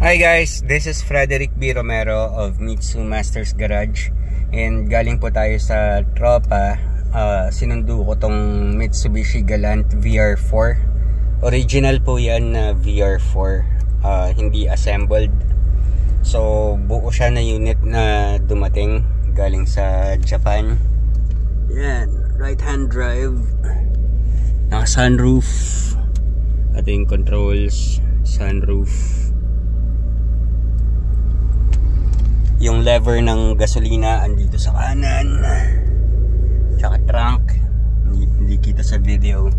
Hi guys, this is Frederick B. Romero of Mitsu Masters Garage. And galing po tayo sa tropa. Sinundo ko tong Mitsubishi Galant VR4. Original po yan na VR4, hindi assembled. So buo siya na unit na dumating galing sa Japan. Yan, right hand drive, naka sunroof, ito yung controls, sunroof. Yung lever ng gasolina andito sa kanan, tsaka trunk, hindi kita sa video.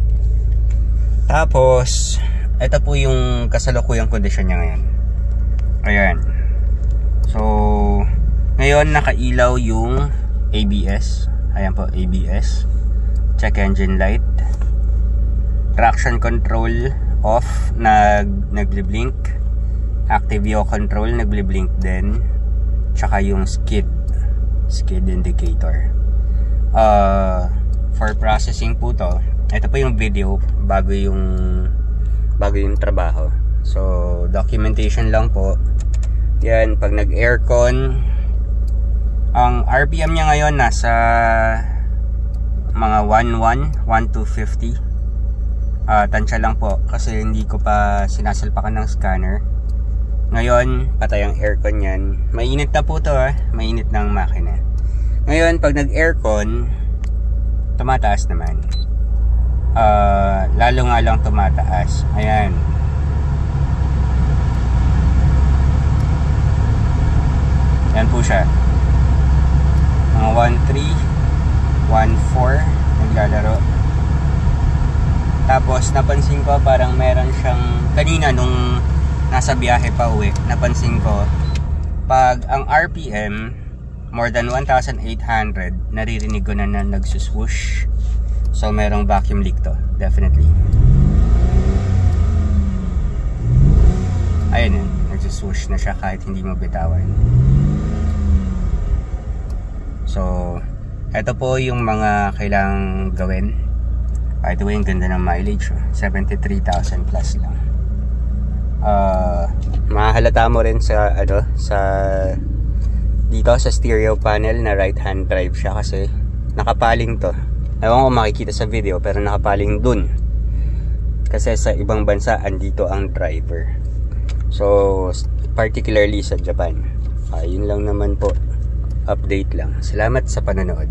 Tapos ito po yung kasalukuyang kondisyon niya ngayon. Ayan. So ngayon nakailaw yung ABS. Ayan po, ABS. Check engine light. Traction control off, nagli-blink. Active yaw control, nagli-blink din. Tsaka yung skid indicator. For processing po to. Ito po yung video bago yung trabaho. So documentation lang po. Yan, pag nag-aircon, ang RPM niya ngayon nasa mga 1250. Tansya lang po kasi hindi ko pa sinasalpakan ng scanner. Ngayon, patay ang aircon yan. Mainit na po to, mainit ng makina. Ngayon, pag nag-aircon, tumataas naman. Lalo nga lang tumataas. Ayan. Yan po siya. Mga 1.3, 1.4 naglalaro. Tapos napansin ko parang meron siyang kanina nung nasa biyahe pa uwi, napansin ko pag ang RPM more than 1,800, naririnig ko na nagsuswoosh. So merong vacuum leak to, definitely. Ayun, nagsuswoosh na siya kahit hindi mo bitawan. So ito po yung mga kailangang gawin. By the way, ang ganda ng mileage, 73,000 plus lang. Mahalata mo rin sa dito sa stereo panel na right hand drive siya kasi nakapaling to. Ewan ko makikita sa video pero nakapaling dun. Kasi sa ibang bansa andito ang driver. So particularly sa Japan. Yun lang naman po. Update lang. Salamat sa panonood.